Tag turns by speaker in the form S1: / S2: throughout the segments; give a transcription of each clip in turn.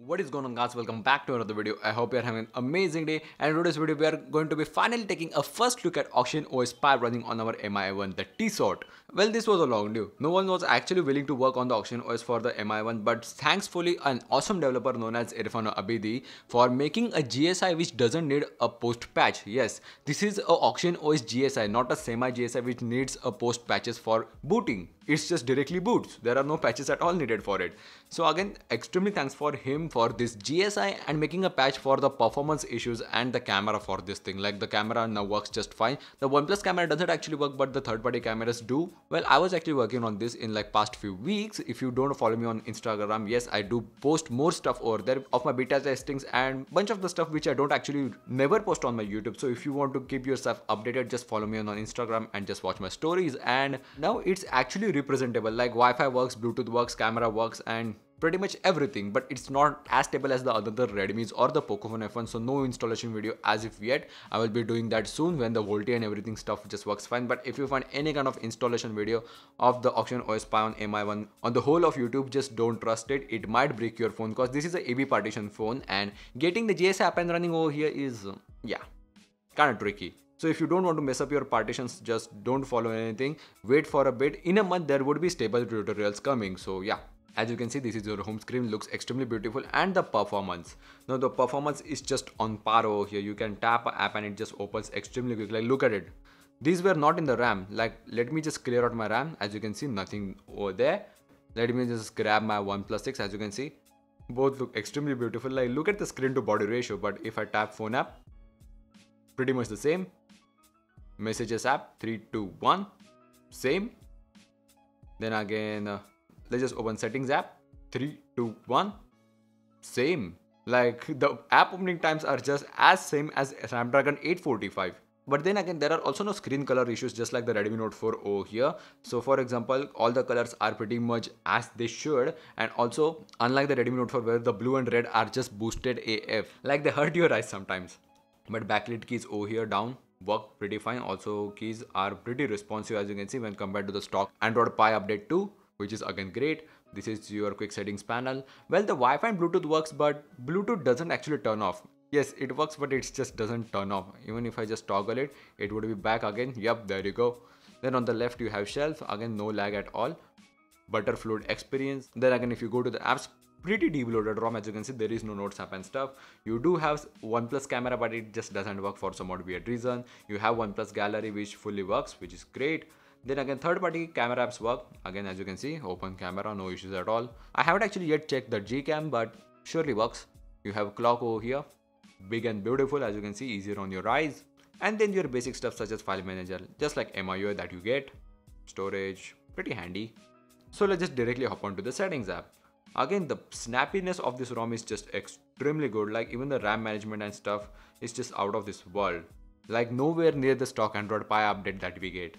S1: What is going on, guys? Welcome back to another video. I hope you are having an amazing day, and in today's video we are going to be finally taking a first look at OxygenOS 5 running on our MI1, the T-Sort. Well, this was a long due. No one was actually willing to work on the OxygenOS for the MI1, but thankfully an awesome developer known as Irfan Abidi for making a GSI which doesn't need a post patch. Yes, this is a OxygenOS GSI, not a semi GSI which needs a post patches for booting. It's just directly boots. There are no patches at all needed for it. So again, extremely thanks for him for this GSI and making a patch for the performance issues and the camera for this thing. Like the camera now works just fine. The OnePlus camera doesn't actually work, but the third-party cameras do. Well, I was actually working on this in like past few weeks. If you don't follow me on Instagram, yes, I do post more stuff over there of my beta testings and bunch of the stuff which I don't actually never post on my YouTube. So if you want to keep yourself updated, just follow me on Instagram and just watch my stories. And now it's actually representable, like Wi-Fi works, Bluetooth works, camera works, and pretty much everything, but it's not as stable as the other Redmi's or the Pocophone F1, so no installation video as if yet. I will be doing that soon when the VoLTE and everything stuff just works fine. But if you find any kind of installation video of the OxygenOS Pi on MI1 on the whole of YouTube, just don't trust it. It might break your phone because this is a AB partition phone, and getting the GSI up and running over here is kind of tricky. So if you don't want to mess up your partitions, just don't follow anything. Wait for a bit. In a month there would be stable tutorials coming. So yeah, as you can see, this is your home screen. Looks extremely beautiful. And the performance, now the performance is just on par over here. You can tap an app and it just opens extremely quick. Like, look at it. These were not in the RAM. Like, let me just clear out my RAM. As you can see, nothing over there. Let me just grab my OnePlus 6. As you can see, both look extremely beautiful. Like, look at the screen to body ratio. But if I tap phone app, pretty much the same. Messages app, 3, 2, 1, same. Then again, let's just open settings app, 3, 2, 1, same. Like, the app opening times are just as same as Snapdragon 845. But then again, there are also no screen color issues just like the Redmi Note 4 over here. So for example, all the colors are pretty much as they should. And also, unlike the Redmi Note 4 where the blue and red are just boosted AF, like they hurt your eyes sometimes. But backlit keys over here down work pretty fine. Also, keys are pretty responsive as you can see when compared to the stock Android Pie update 2, which is again great. This is your quick settings panel. Well, the Wi-Fi and Bluetooth works, but Bluetooth doesn't actually turn off. Yes, it works, but it just doesn't turn off. Even if I just toggle it, it would be back again. Yep, there you go. Then on the left you have shelf. Again, no lag at all. Butter fluid experience. Then again, if you go to the apps, pretty deep loaded ROM. As you can see, there is no notes app and stuff. You do have OnePlus camera, but it just doesn't work for some odd weird reason. You have OnePlus gallery which fully works, which is great. Then again, third-party camera apps work. Again, as you can see, open camera, no issues at all. I haven't actually yet checked the Gcam, but surely works. You have clock over here, big and beautiful, as you can see, easier on your eyes. And then your basic stuff such as file manager, just like MIUI that you get. Storage, pretty handy. So let's just directly hop onto the settings app. Again, the snappiness of this ROM is just extremely good. Like, even the RAM management and stuff is just out of this world. Like, nowhere near the stock Android Pie update that we get.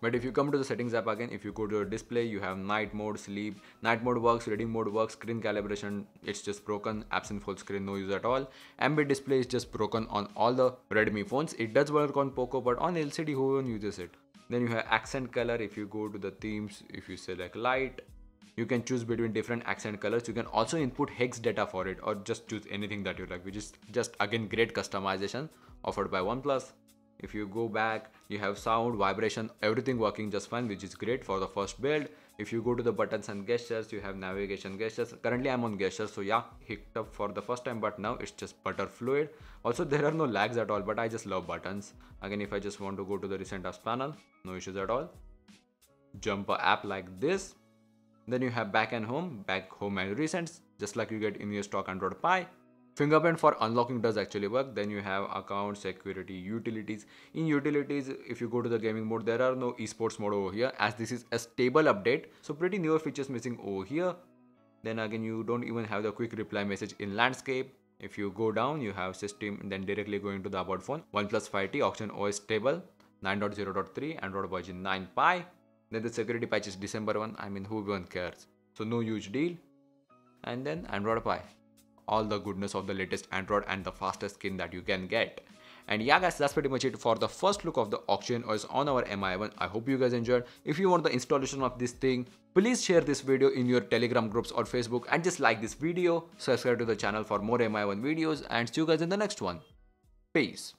S1: But if you come to the settings app again, if you go to your display, you have night mode, sleep. Night mode works, reading mode works, screen calibration, it's just broken. Apps in full screen, no use at all. Ambient display is just broken on all the Redmi phones. It does work on Poco, but on LCD, who even uses it? Then you have accent color. If you go to the themes, if you select light, you can choose between different accent colors. You can also input hex data for it, or just choose anything that you like, which is just again great customization offered by OnePlus. If you go back, you have sound, vibration, everything working just fine, which is great for the first build. If you go to the buttons and gestures, you have navigation gestures. Currently I'm on gestures, so yeah, hicked up for the first time, but now it's just butter fluid. Also, there are no lags at all, but I just love buttons. Again, if I just want to go to the recent apps panel, no issues at all. Jump a app like this. Then you have back and home and recents, just like you get in your stock Android Pie. Fingerprint for unlocking does actually work. Then you have account, security, utilities. In utilities, if you go to the gaming mode, there are no esports mode over here as this is a stable update. So pretty newer features missing over here. Then again, you don't even have the quick reply message in landscape. If you go down, you have system, then directly going to the about phone. OnePlus 5T, OxygenOS stable, 9.0.3, Android version 9 Pie. Then the security patch is December 1. I mean, who even cares? So no huge deal. And then Android Pie. All the goodness of the latest Android and the fastest skin that you can get. And yeah guys, that's pretty much it for the first look of the OxygenOS on our MI1. I hope you guys enjoyed. If you want the installation of this thing, please share this video in your Telegram groups or Facebook, and just like this video, subscribe to the channel for more MI1 videos, and see you guys in the next one. Peace.